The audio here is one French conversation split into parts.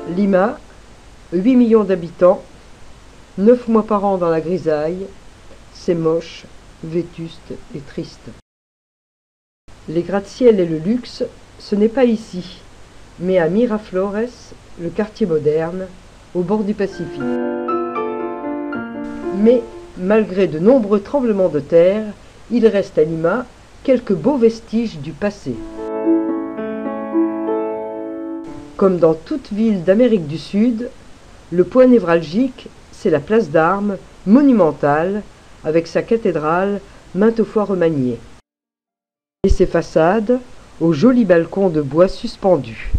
Lima, 8 millions d'habitants, 9 mois par an dans la grisaille, c'est moche, vétuste et triste. Les gratte-ciel et le luxe, ce n'est pas ici, mais à Miraflores, le quartier moderne, au bord du Pacifique. Mais, malgré de nombreux tremblements de terre, il reste à Lima quelques beaux vestiges du passé. Comme dans toute ville d'Amérique du Sud, le point névralgique, c'est la place d'Armes, monumentale, avec sa cathédrale maintes fois remaniée. Et ses façades, aux jolis balcons de bois suspendus.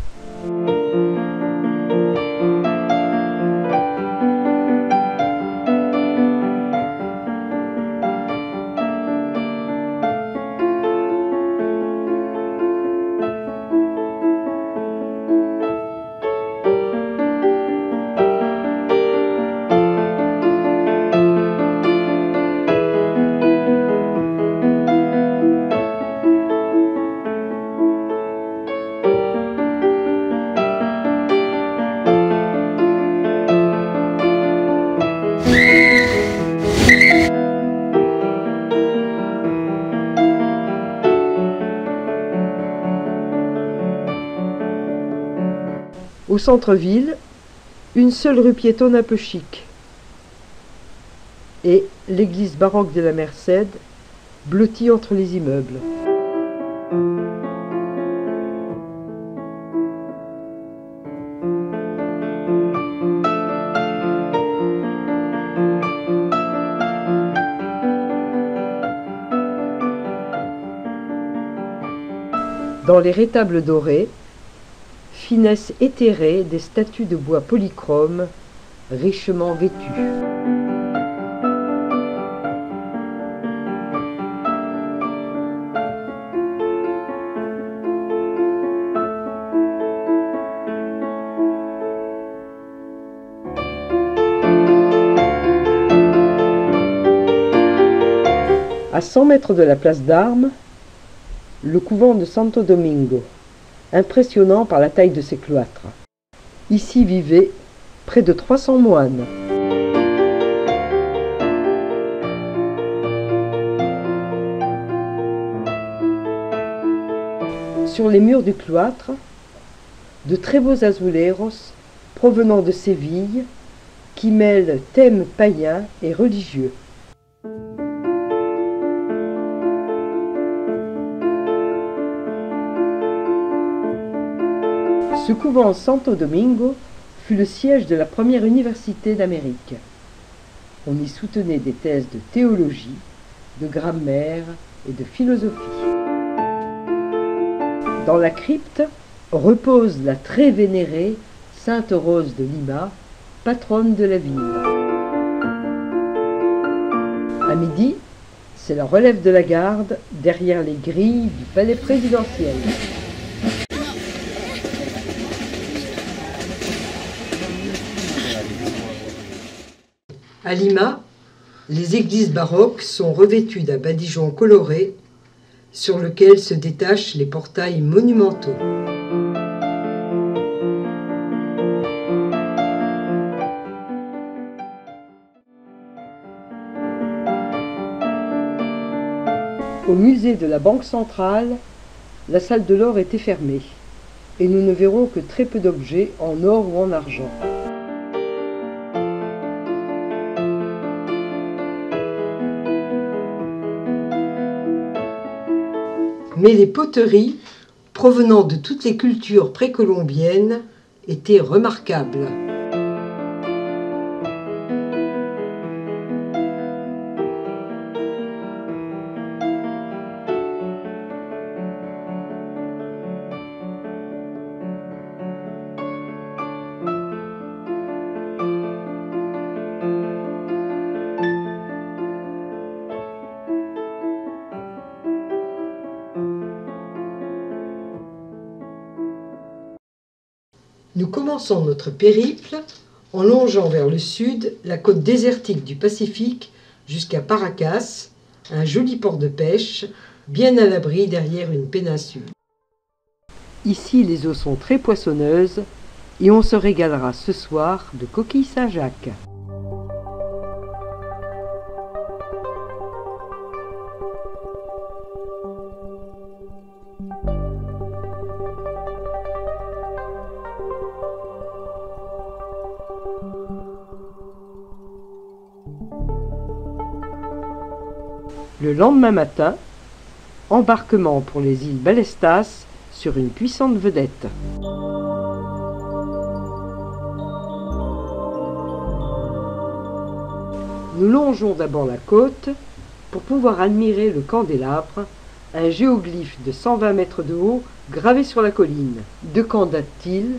Au centre-ville, une seule rue piétonne un peu chic. Et l'église baroque de la Merced, blottie entre les immeubles. Dans les rétables dorés, finesse éthérée des statues de bois polychrome, richement vêtues. À 100 mètres de la place d'Armes, le couvent de Santo Domingo, impressionnant par la taille de ses cloîtres. Ici vivaient près de 300 moines. Sur les murs du cloître, de très beaux azuleros provenant de Séville qui mêlent thèmes païens et religieux. Ce couvent Santo Domingo fut le siège de la première université d'Amérique. On y soutenait des thèses de théologie, de grammaire et de philosophie. Dans la crypte repose la très vénérée Sainte Rose de Lima, patronne de la ville. À midi, c'est la relève de la garde derrière les grilles du palais présidentiel. À Lima, les églises baroques sont revêtues d'un badigeon coloré sur lequel se détachent les portails monumentaux. Au musée de la Banque centrale, la salle de l'or était fermée et nous ne verrons que très peu d'objets en or ou en argent. Mais les poteries, provenant de toutes les cultures précolombiennes, étaient remarquables. Nous commençons notre périple en longeant vers le sud la côte désertique du Pacifique jusqu'à Paracas, un joli port de pêche, bien à l'abri derrière une péninsule. Ici, les eaux sont très poissonneuses et on se régalera ce soir de coquilles Saint-Jacques. Le lendemain matin, embarquement pour les îles Ballestas sur une puissante vedette. Nous longeons d'abord la côte pour pouvoir admirer le candélabre, un géoglyphe de 120 mètres de haut gravé sur la colline. De quand date-t-il?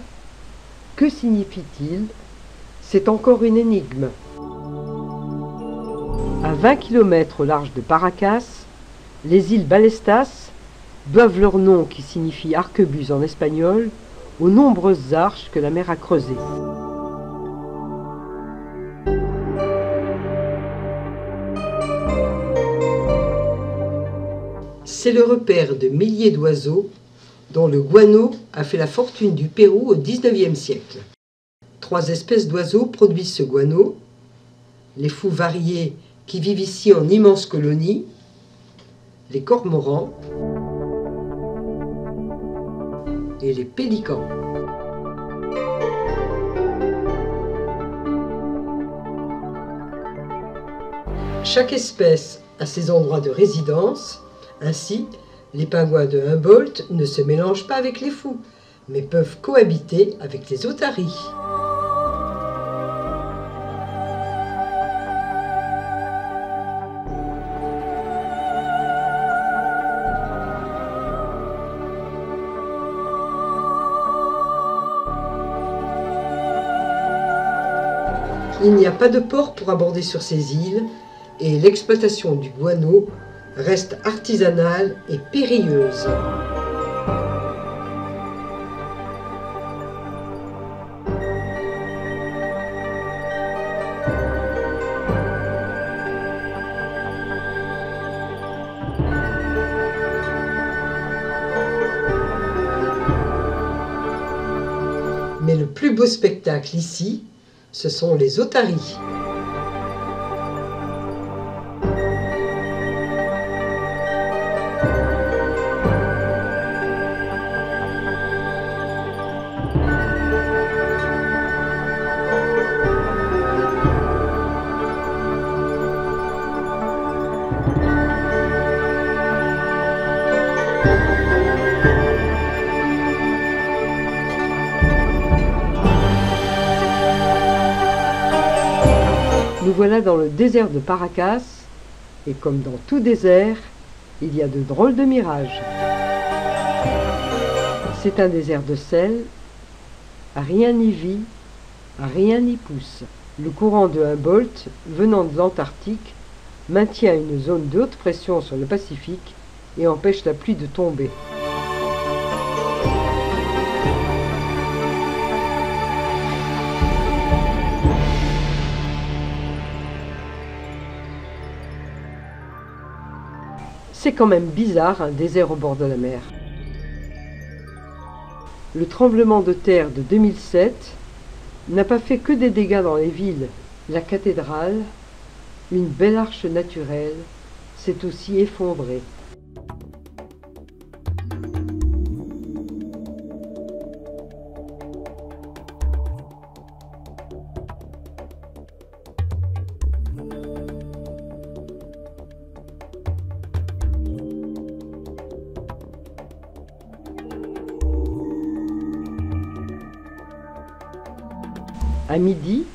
Que signifie-t-il? C'est encore une énigme. À 20 km au large de Paracas, les îles Ballestas doivent leur nom, qui signifie arquebuse en espagnol, aux nombreuses arches que la mer a creusées. C'est le repère de milliers d'oiseaux dont le guano a fait la fortune du Pérou au XIXe siècle. 3 espèces d'oiseaux produisent ce guano, les fous variés qui vivent ici en immenses colonies, les cormorans et les pélicans. Chaque espèce a ses endroits de résidence. Ainsi, les pingouins de Humboldt ne se mélangent pas avec les fous, mais peuvent cohabiter avec les otaries. Il n'y a pas de port pour aborder sur ces îles et l'exploitation du guano reste artisanale et périlleuse. Mais le plus beau spectacle ici, ce sont les otaries. Nous voilà dans le désert de Paracas, et comme dans tout désert, il y a de drôles de mirages. C'est un désert de sel, rien n'y vit, rien n'y pousse. Le courant de Humboldt, venant de l'Antarctique, maintient une zone de haute pression sur le Pacifique et empêche la pluie de tomber. C'est quand même bizarre, un désert au bord de la mer. Le tremblement de terre de 2007 n'a pas fait que des dégâts dans les villes. La cathédrale, une belle arche naturelle, s'est aussi effondrée. À midi,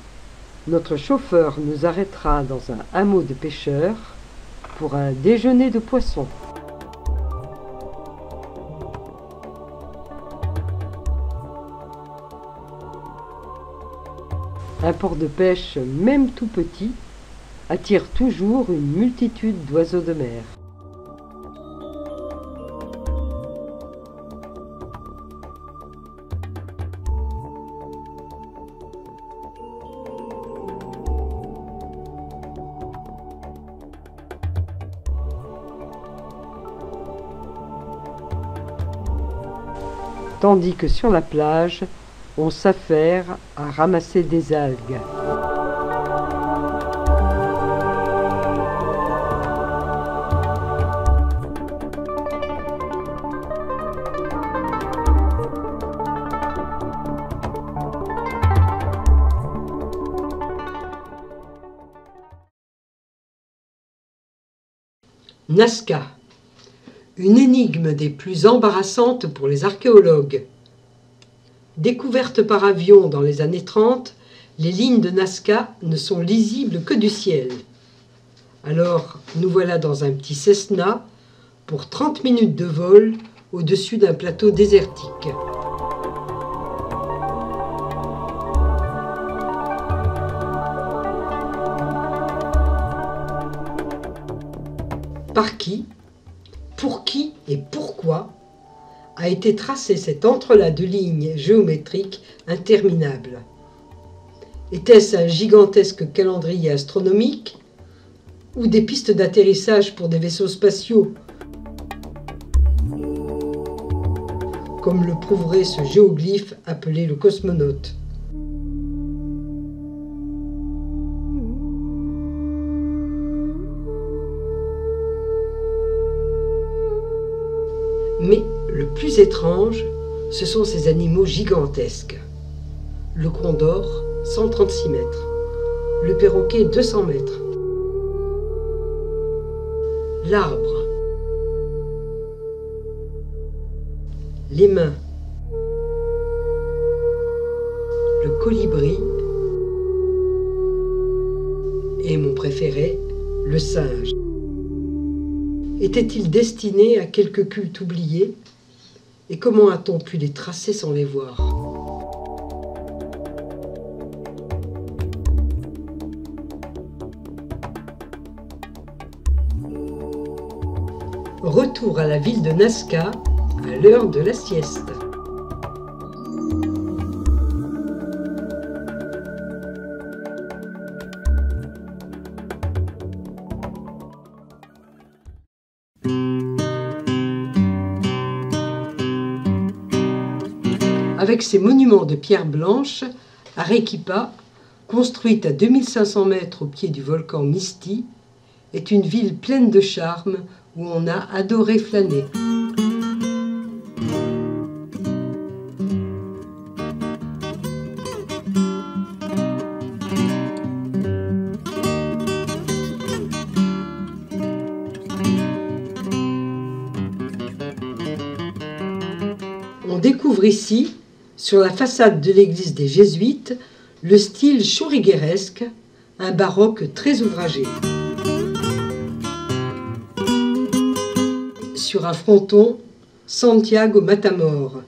notre chauffeur nous arrêtera dans un hameau de pêcheurs pour un déjeuner de poissons. Un port de pêche, même tout petit, attire toujours une multitude d'oiseaux de mer. tandis que sur la plage, on s'affaire à ramasser des algues. Nazca, une énigme des plus embarrassantes pour les archéologues. Découvertes par avion dans les années 30, les lignes de Nazca ne sont lisibles que du ciel. Alors, nous voilà dans un petit Cessna pour 30 minutes de vol au-dessus d'un plateau désertique. Par qui, pour qui et pourquoi a été tracé cet entrelac de lignes géométriques interminables? Était-ce un gigantesque calendrier astronomique ou des pistes d'atterrissage pour des vaisseaux spatiaux, comme le prouverait ce géoglyphe appelé le cosmonaute? Mais le plus étrange, ce sont ces animaux gigantesques. Le condor, 136 mètres. Le perroquet, 200 mètres. L'arbre. Les mains. Le colibri. Et mon préféré, le singe. Étaient-ils destinés à quelque culte oublié? Et comment a-t-on pu les tracer sans les voir? Retour à la ville de Nazca à l'heure de la sieste. Avec ses monuments de pierre blanche, Arequipa, construite à 2500 mètres au pied du volcan Misti, est une ville pleine de charme où on a adoré flâner. On découvre ici, sur la façade de l'église des Jésuites, le style churrigueresque, un baroque très ouvragé. Sur un fronton, Santiago Matamor,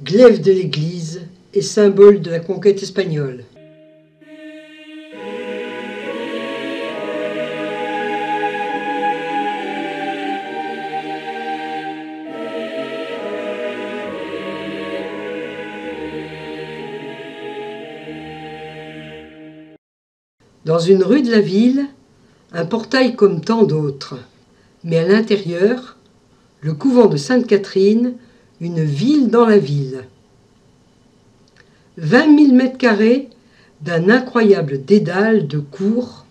glaive de l'église et symbole de la conquête espagnole. Dans une rue de la ville, un portail comme tant d'autres, mais à l'intérieur, le couvent de Sainte-Catherine, une ville dans la ville. 20 000 mètres carrés d'un incroyable dédale de cours,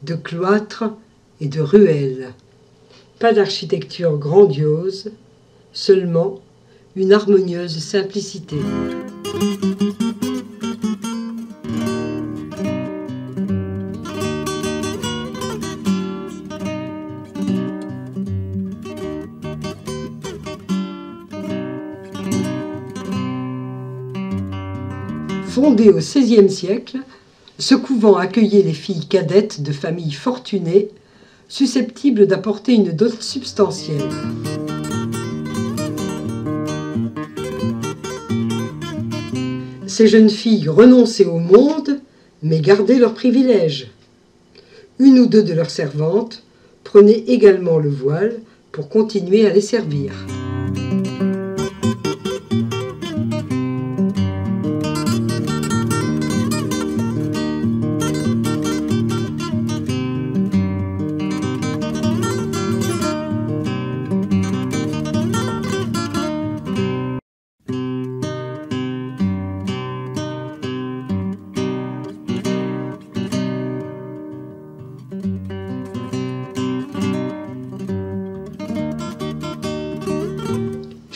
de cloîtres et de ruelles. Pas d'architecture grandiose, seulement une harmonieuse simplicité. Fondé au XVIe siècle, ce couvent accueillait les filles cadettes de familles fortunées, susceptibles d'apporter une dot substantielle. Ces jeunes filles renonçaient au monde, mais gardaient leurs privilèges. Une ou deux de leurs servantes prenaient également le voile pour continuer à les servir.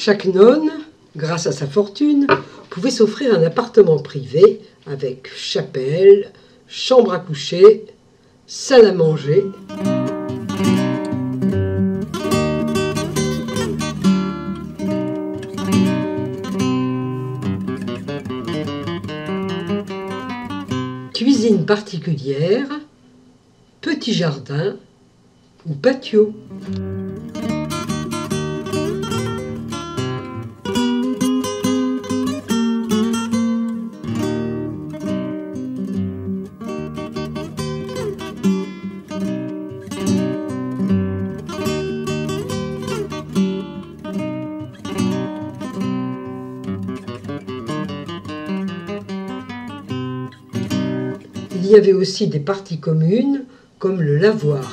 Chaque nonne, grâce à sa fortune, pouvait s'offrir un appartement privé avec chapelle, chambre à coucher, salle à manger. Cuisine particulière, petit jardin ou patio. Il y avait aussi des parties communes, comme le lavoir.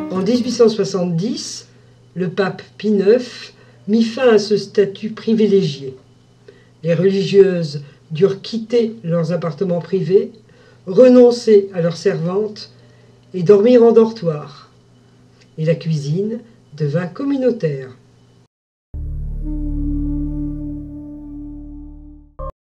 En 1870, le pape Pie IX mit fin à ce statut privilégié. Les religieuses durent quitter leurs appartements privés, renoncer à leurs servantes et dormir en dortoir. Et la cuisine devint communautaire.